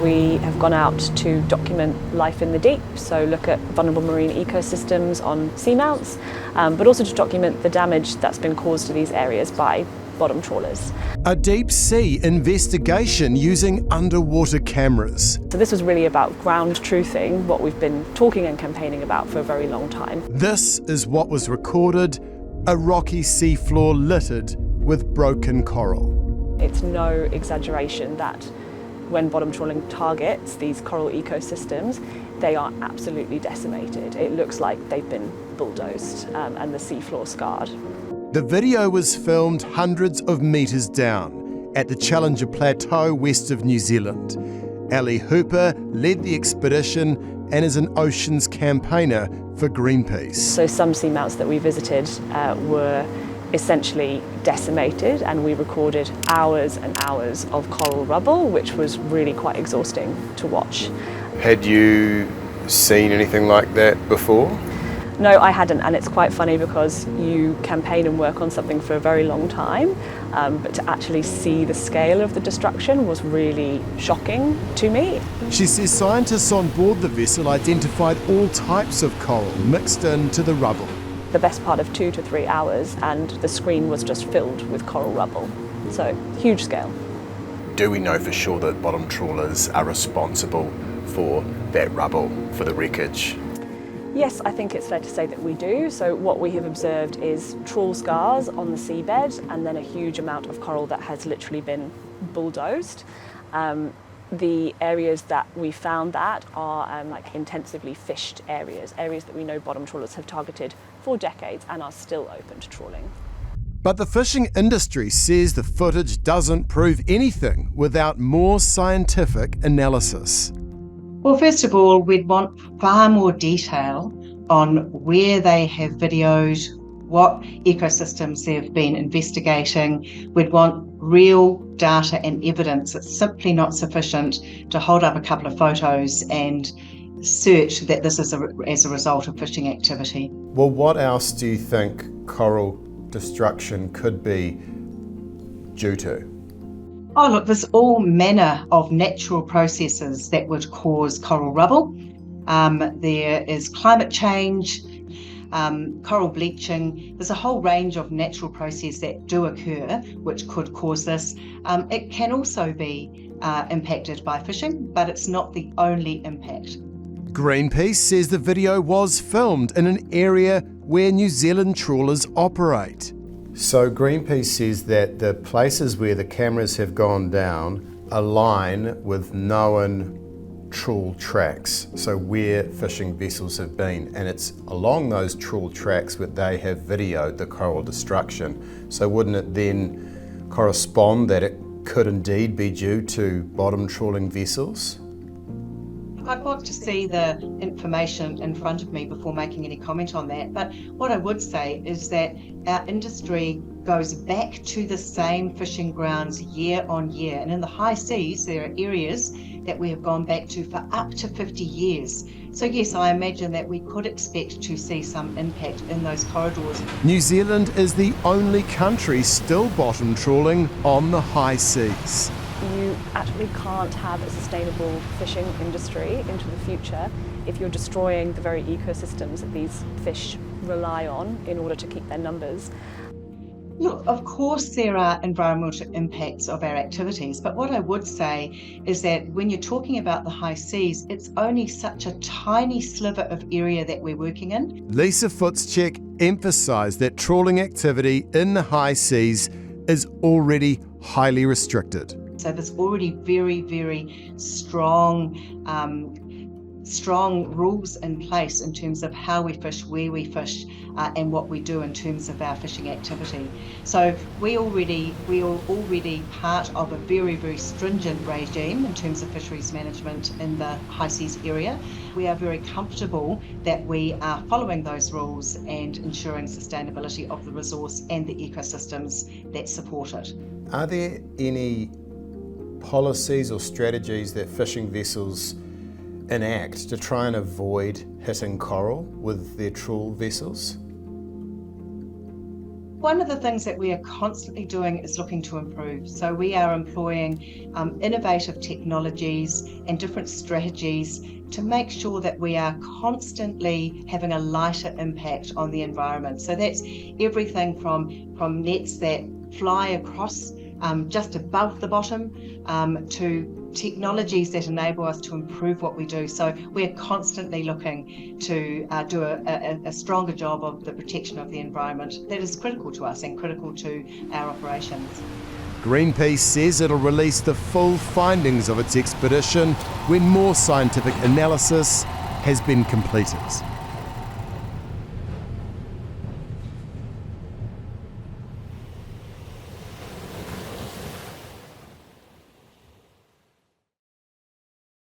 We have gone out to document life in the deep, so look at vulnerable marine ecosystems on seamounts, but also to document the damage that's been caused to these areas by bottom trawlers. A deep sea investigation using underwater cameras. So this was really about ground truthing what we've been talking and campaigning about for a very long time. This is what was recorded, a rocky seafloor littered with broken coral. It's no exaggeration that when bottom trawling targets these coral ecosystems, they are absolutely decimated. It looks like they've been bulldozed and the seafloor scarred. The video was filmed hundreds of metres down at the Challenger Plateau west of New Zealand. Ali Hooper led the expedition and is an oceans campaigner for Greenpeace. So some seamounts that we visited were essentially decimated, and we recorded hours and hours of coral rubble, which was really quite exhausting to watch. Had you seen anything like that before? No, I hadn't, and it's quite funny because you campaign and work on something for a very long time, but to actually see the scale of the destruction was really shocking to me. She says scientists on board the vessel identified all types of coral mixed into the rubble. The best part of 2 to 3 hours, and the screen was just filled with coral rubble. So, huge scale. Do we know for sure that bottom trawlers are responsible for that rubble, for the wreckage? Yes, I think it's fair to say that we do. So what we have observed is trawl scars on the seabed and then a huge amount of coral that has literally been bulldozed. The areas that we found that are like intensively fished areas that we know bottom trawlers have targeted for decades and are still open to trawling. But the fishing industry says the footage doesn't prove anything without more scientific analysis. Well, first of all, we'd want far more detail on where they have videoed, what ecosystems they've been investigating. We'd want real data and evidence. It's simply not sufficient to hold up a couple of photos and search that this is as a result of fishing activity. Well, what else do you think coral destruction could be due to? Oh, look, there's all manner of natural processes that would cause coral rubble. There is climate change, coral bleaching. There's a whole range of natural processes that do occur which could cause this. It can also be impacted by fishing, but it's not the only impact. Greenpeace says the video was filmed in an area where New Zealand trawlers operate. So Greenpeace says that the places where the cameras have gone down align with known trawl tracks, so where fishing vessels have been, and it's along those trawl tracks that they have videoed the coral destruction. So wouldn't it then correspond that it could indeed be due to bottom trawling vessels? I'd want to see the information in front of me before making any comment on that. But what I would say is that our industry goes back to the same fishing grounds year on year. And in the high seas, there are areas that we have gone back to for up to 50 years. So yes, I imagine that we could expect to see some impact in those corridors. New Zealand is the only country still bottom trawling on the high seas. You actually can't have a sustainable fishing industry into the future if you're destroying the very ecosystems that these fish rely on in order to keep their numbers. Look, of course there are environmental impacts of our activities, but what I would say is that when you're talking about the high seas, it's only such a tiny sliver of area that we're working in. Lisa Futzcheck emphasised that trawling activity in the high seas is already highly restricted. So there's already very, very strong rules in place in terms of how we fish, where we fish, and what we do in terms of our fishing activity. So we are already part of a very, very stringent regime in terms of fisheries management in the high seas area. We are very comfortable that we are following those rules and ensuring sustainability of the resource and the ecosystems that support it. Are there any policies or strategies that fishing vessels enact to try and avoid hitting coral with their trawl vessels? one of the things that we are constantly doing is looking to improve. So we are employing innovative technologies and different strategies to make sure that we are constantly having a lighter impact on the environment. So that's everything from nets that fly across just above the bottom to technologies that enable us to improve what we do. So we're constantly looking to do a stronger job of the protection of the environment that is critical to us and critical to our operations. Greenpeace says it'll release the full findings of its expedition when more scientific analysis has been completed.